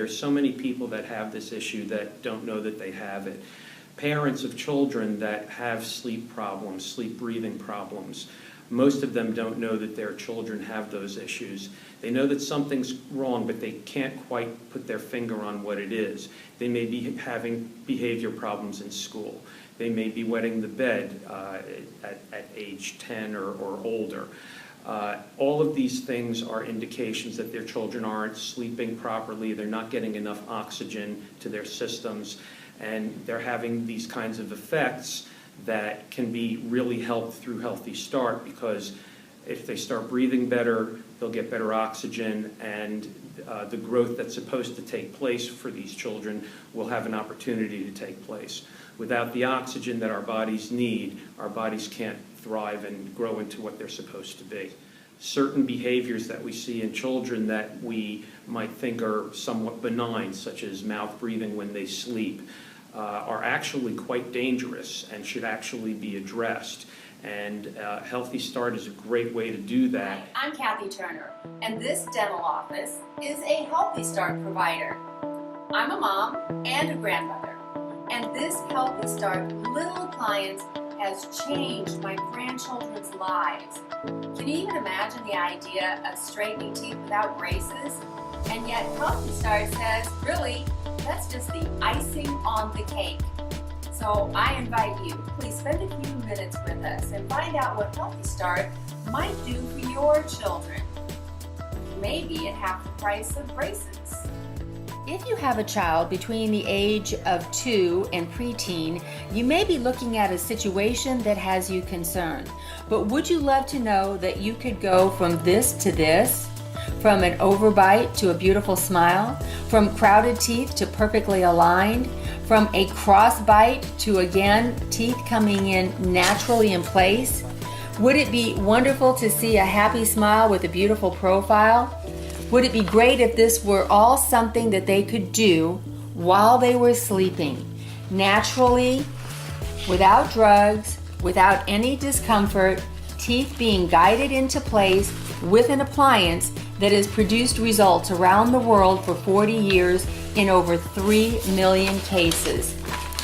There's so many people that have this issue that don't know that they have it. Parents of children that have sleep problems, sleep breathing problems, most of them don't know that their children have those issues. They know that something's wrong, but they can't quite put their finger on what it is. They may be having behavior problems in school. They may be wetting the bed at age 10 or older. All of these things are indications that their children aren't sleeping properly, they're not getting enough oxygen to their systems, and they're having these kinds of effects that can be really helped through HealthyStart, because if they start breathing better, they'll get better oxygen, and the growth that's supposed to take place for these children will have an opportunity to take place. Without the oxygen that our bodies need, our bodies can't thrive and grow into what they're supposed to be. Certain behaviors that we see in children that we might think are somewhat benign, such as mouth breathing when they sleep, are actually quite dangerous and should actually be addressed. And HealthyStart is a great way to do that. Hi, I'm Kathy Turner, and this dental office is a HealthyStart provider. I'm a mom and a grandmother, and this HealthyStart little appliance has changed my grandchildren's lives. Can you even imagine the idea of straightening teeth without braces? And yet HealthyStart says, really, that's just the icing on the cake. So I invite you, please spend a few minutes with us and find out what HealthyStart might do for your children. Maybe at half the price of braces. If you have a child between the age of 2 and preteen, you may be looking at a situation that has you concerned. But would you love to know that you could go from this to this? From an overbite to a beautiful smile? From crowded teeth to perfectly aligned? From a crossbite to, again, teeth coming in naturally in place? Would it be wonderful to see a happy smile with a beautiful profile? Would it be great if this were all something that they could do while they were sleeping, naturally, without drugs, without any discomfort, teeth being guided into place with an appliance that has produced results around the world for 40 years in over 3 million cases,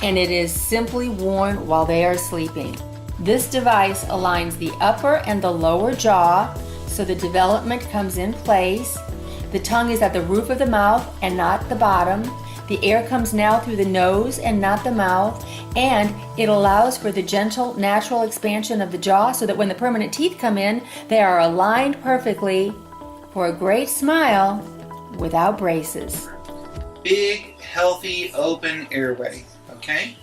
and it is simply worn while they are sleeping. This device aligns the upper and the lower jaw so the development comes in place. The tongue is at the roof of the mouth and not the bottom. The air comes now through the nose and not the mouth, and it allows for the gentle, natural expansion of the jaw so that when the permanent teeth come in, they are aligned perfectly for a great smile without braces. Big, healthy, open airway, okay?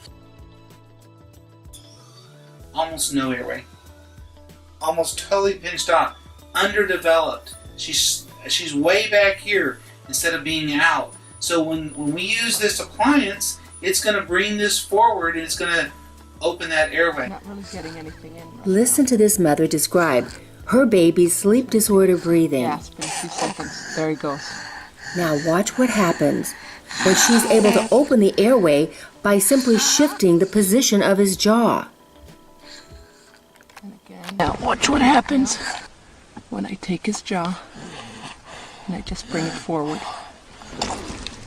Almost no airway. Almost totally pinched off. Underdeveloped. She's way back here instead of being out. So when we use this appliance, it's going to bring this forward and it's going to open that airway. Not really getting anything in. Listen to this mother describe her baby's sleep disorder breathing. Gasp in 2 seconds. There he goes. Now watch what happens when she's able to open the airway by simply shifting the position of his jaw. And again. Now watch what happens when I take his jaw and I just bring it forward.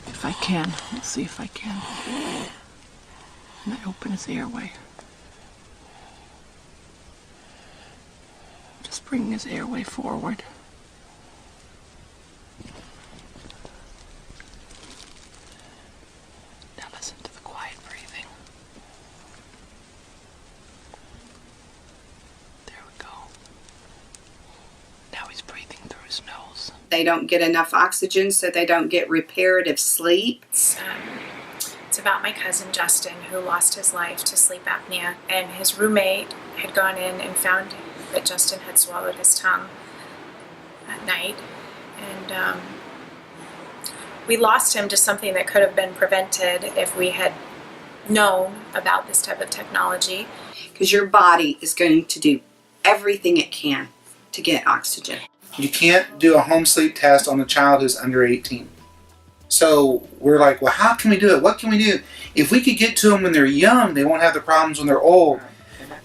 If I can. Let's see if I can. And I open his airway. Just bring his airway forward. Now listen to the quiet breathing. There we go. Now he's breathing through his nose. They don't get enough oxygen, so they don't get reparative sleep. It's about my cousin Justin, who lost his life to sleep apnea, and his roommate had gone in and found that Justin had swallowed his tongue at night, and we lost him to something that could have been prevented if we had known about this type of technology. Because your body is going to do everything it can to get oxygen. You can't do a home sleep test on a child who's under 18. So we're like, well, how can we do it? What can we do? If we could get to them when they're young, they won't have the problems when they're old.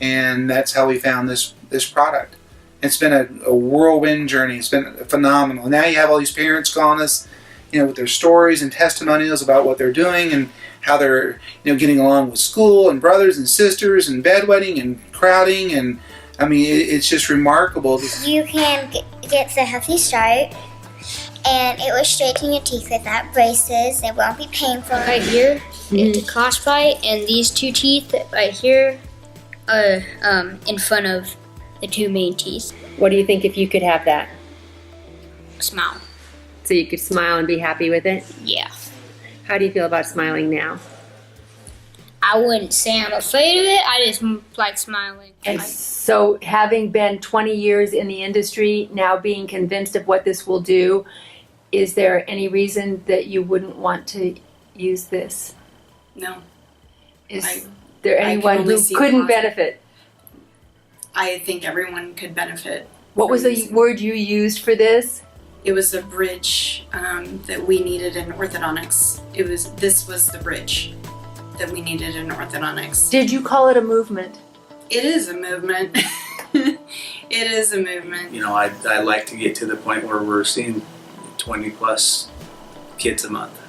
And that's how we found this product. It's been a whirlwind journey. It's been phenomenal. Now you have all these parents calling us, with their stories and testimonials about what they're doing and how they're, getting along with school and brothers and sisters and bedwetting and crowding, and I mean, it's just remarkable. You can get the HealthyStart, and it will straighten your teeth without braces. It won't be painful. Right here, it's a crossbite, and these two teeth right here are in front of the two main teeth. What do you think if you could have that? Smile. So you could smile and be happy with it? Yeah. How do you feel about smiling now? I wouldn't say I'm afraid of it. I just like smiling. And so having been 20 years in the industry, now being convinced of what this will do, is there any reason that you wouldn't want to use this? No. Is there anyone only who see couldn't positive. benefit? I think everyone could benefit. What was the word you used for this? It was the bridge that we needed in orthodontics. This was the bridge that we needed in orthodontics. Did you call it a movement? It is a movement. It is a movement. I like to get to the point where we're seeing 20 plus kids a month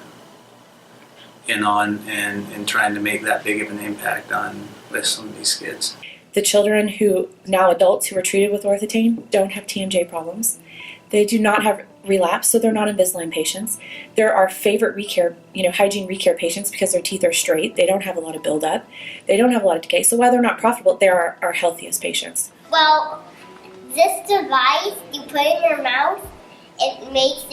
and trying to make that big of an impact with some of these kids. The children who, now adults who are treated with Orthotain, don't have TMJ problems. They do not have relapse, so they're not Invisalign patients. They're our favorite recare, hygiene recare patients because their teeth are straight. They don't have a lot of buildup. They don't have a lot of decay. So while they're not profitable, they're our healthiest patients. Well, this device, you put in your mouth, it makes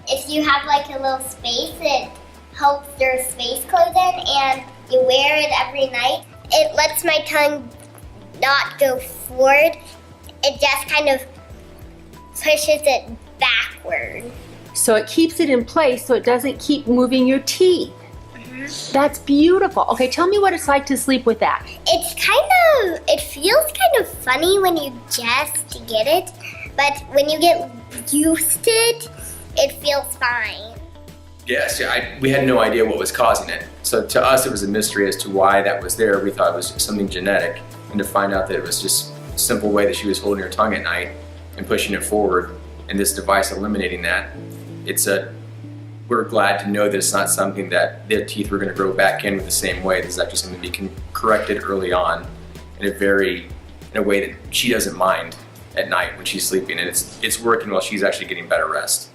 if you have like a little space, it helps your space close in, and you wear it every night. It lets my tongue not go forward. It just kind of pushes it backward. So it keeps it in place so it doesn't keep moving your teeth. That's beautiful. Okay, tell me what it's like to sleep with that. It feels kind of funny when you just get it, but when you get used to it, it feels fine. Yes, we had no idea what was causing it. So to us, it was a mystery as to why that was there. We thought it was something genetic, and to find out that it was just a simple way that she was holding her tongue at night and pushing it forward, and this device eliminating that. We're glad to know that it's not something that their teeth were going to grow back in the same way. This is actually something to be corrected early on in a way that she doesn't mind at night when she's sleeping, and it's working while she's actually getting better rest.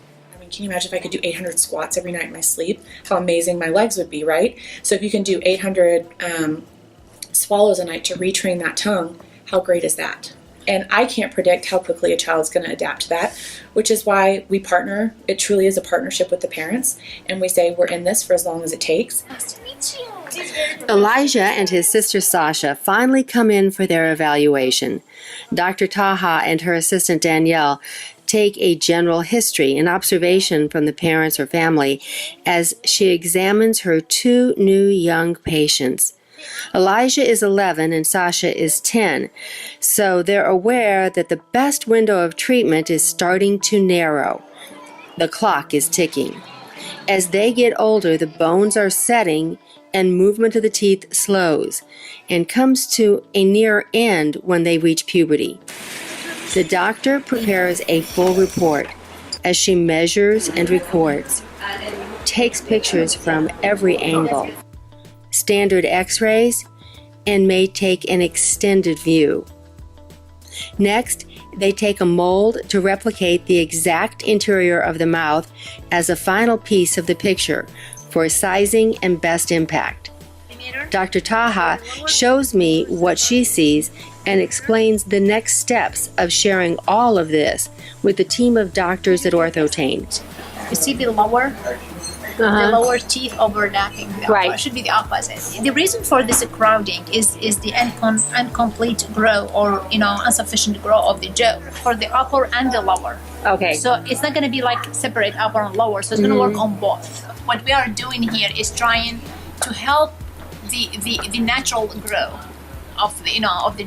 Can you imagine if I could do 800 squats every night in my sleep? How amazing my legs would be, right? So if you can do 800 swallows a night to retrain that tongue, how great is that? And I can't predict how quickly a child's going to adapt to that, which is why we partner. It truly is a partnership with the parents, and we say we're in this for as long as it takes. Nice to meet you. Elijah and his sister Sasha finally come in for their evaluation. Dr. Taha and her assistant Danielle take a general history and observation from the parents or family as she examines her two new young patients. Elijah is 11 and Sasha is 10, so they're aware that the best window of treatment is starting to narrow. The clock is ticking. As they get older, the bones are setting and movement of the teeth slows and comes to a near end when they reach puberty. The doctor prepares a full report as she measures and records, takes pictures from every angle, standard x-rays, and may take an extended view. Next, they take a mold to replicate the exact interior of the mouth as a final piece of the picture for sizing and best impact. Dr. Taha shows me what she sees and explains the next steps of sharing all of this with the team of doctors at Orthotain. You see the lower teeth overlapping the upper. It should be the opposite. The reason for this crowding is the incomplete growth or insufficient growth of the jaw for the upper and the lower. Okay. So it's not going to be like separate upper and lower. So it's going to work on both. What we are doing here is trying to help the natural growth of the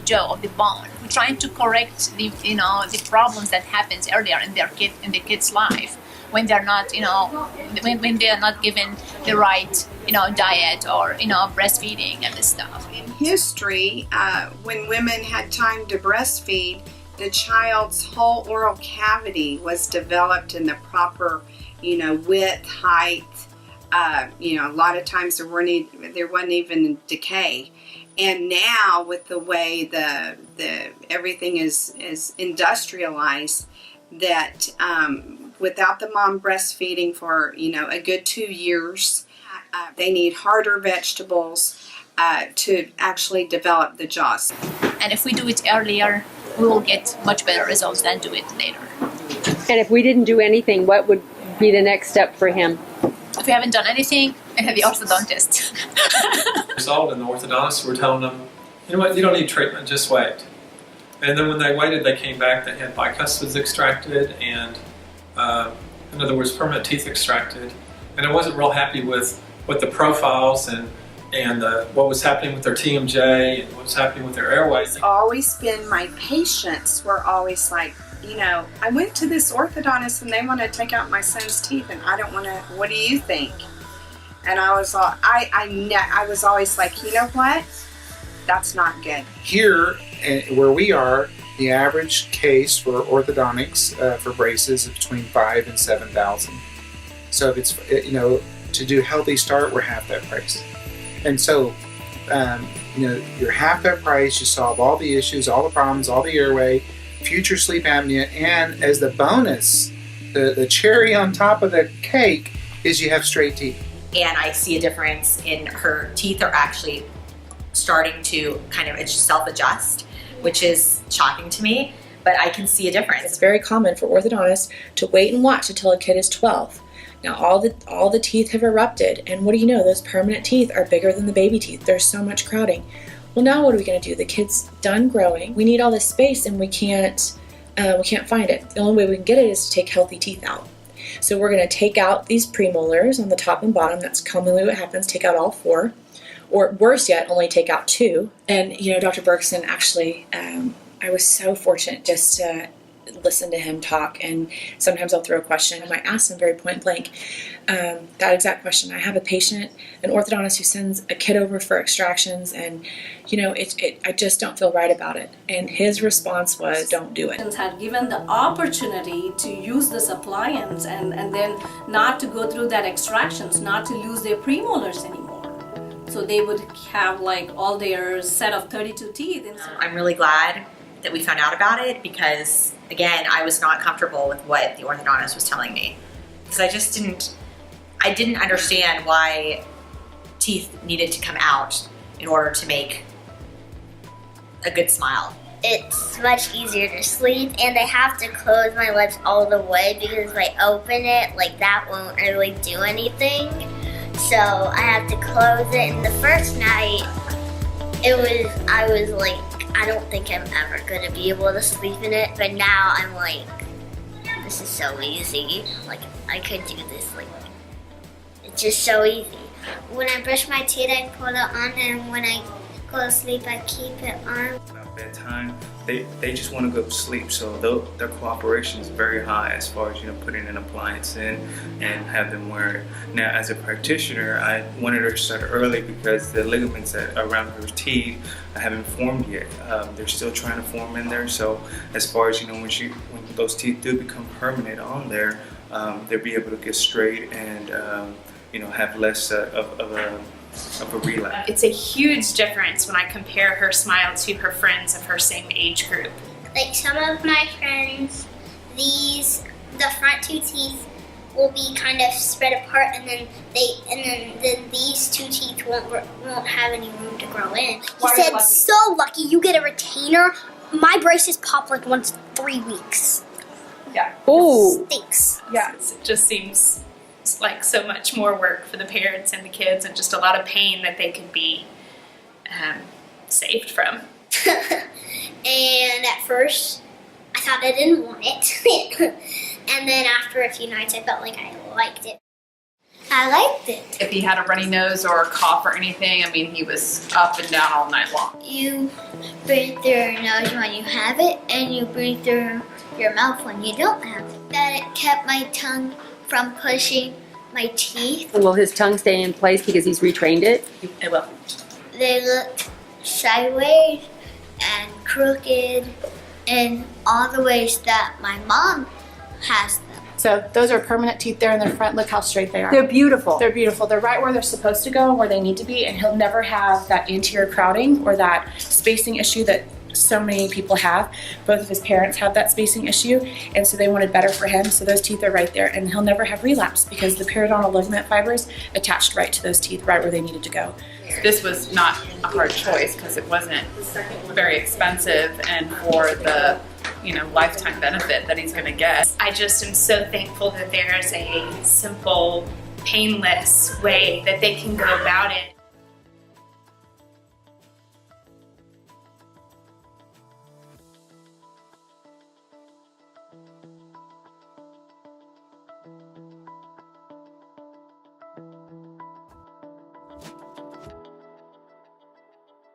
jaw, of the bone. We're trying to correct the problems that happens earlier in the kid's life when they're not when they are not given the right diet or breastfeeding and this stuff. In history, when women had time to breastfeed, the child's whole oral cavity was developed in the proper width, height. A lot of times there wasn't even decay. And now with the way the everything is industrialized, that without the mom breastfeeding for a good 2 years, they need harder vegetables to actually develop the jaws. And if we do it earlier, we will get much better results than do it later. And if we didn't do anything, what would be the next step for him? If we haven't done anything, I have the orthodontist. Result, and the orthodontist were telling them, you know what, you don't need treatment, just wait. And then when they waited, they came back, they had bicuspids extracted and, in other words, permanent teeth extracted. And I wasn't real happy with the profiles and what was happening with their TMJ and what was happening with their airways. It's always been, my patients were always like, I went to this orthodontist and they want to take out my son's teeth and I don't want to, what do you think? And I was all, I was always like, you know what? That's not good. Here, where we are, the average case for orthodontics for braces is between 5,000 and 7,000. So if it's, to do HealthyStart, we're half that price. And so, you're half that price, you solve all the issues, all the problems, all the airway, future sleep apnea, and as the bonus, the cherry on top of the cake is you have straight teeth. And I see a difference in her teeth are actually starting to kind of self-adjust, which is shocking to me, but I can see a difference. It's very common for orthodontists to wait and watch until a kid is 12. Now all the teeth have erupted, and what do you know, those permanent teeth are bigger than the baby teeth. There's so much crowding. Well, now what are we going to do? The kid's done growing. We need all this space and we can't find it. The only way we can get it is to take healthy teeth out. So we're going to take out these premolars on the top and bottom. That's commonly what happens. Take out all 4. Or worse yet, only take out 2. And, Dr. Bergson, actually, I was so fortunate just to listen to him talk. And sometimes I'll throw a question. I might ask him very point blank that exact question. I have a patient, an orthodontist, who sends a kid over for extractions, and, I just don't feel right about it. And his response was, don't do it. Had given the opportunity to use this appliance and then not to go through that extractions, not to lose their premolars anymore. So they would have all their set of 32 teeth. I'm really glad that we found out about it because, again, I was not comfortable with what the orthodontist was telling me. Because I didn't understand why teeth needed to come out in order to make a good smile. It's much easier to sleep, and I have to close my lips all the way because if I open it, that won't really do anything. So I have to close it, and the first night, I was like, I don't think I'm ever gonna be able to sleep in it, but now I'm like, this is so easy. I could do this, it's just so easy. When I brush my teeth, I put it on, and when I go to sleep, I keep it on. About bedtime, they just want to go to sleep, so their cooperation is very high as far as putting an appliance in and have them wear it. Now, as a practitioner, I wanted her to start early because the ligaments that around her teeth haven't formed yet. They're still trying to form in there. So, as far as when those teeth do become permanent on there, they'll be able to get straight and have less of a relapse. It's a huge difference when I compare her smile to her friends of her same age group. Some of my friends, the front 2 teeth will be kind of spread apart, and then these 2 teeth won't have any room to grow in. He said, so lucky you get a retainer. My braces pop once 3 weeks. Yeah. Oh. Stinks. Yeah, it just seems like so much more work for the parents and the kids, and just a lot of pain that they could be saved from. And at first, I thought I didn't want it. And then after a few nights, I felt like I liked it. I liked it. If he had a runny nose or a cough or anything, he was up and down all night long. You breathe through your nose when you have it, and you breathe through your mouth when you don't have it. That it kept my tongue from pushing my teeth. Will his tongue stay in place because he's retrained it? It will. They looked sideways and crooked in all the ways that my mom has them. So those are permanent teeth there in the front. Look how straight they are. They're beautiful. They're beautiful. They're right where they're supposed to go and where they need to be, and he'll never have that anterior crowding or that spacing issue that so many people have. Both of his parents have that spacing issue, and so they wanted better for him. So those teeth are right there, and he'll never have relapse because the periodontal ligament fibers attached right to those teeth, right where they needed to go. This was not a hard choice because it wasn't very expensive, and for the lifetime benefit that he's going to get. I just am so thankful that there's a simple, painless way that they can go about it.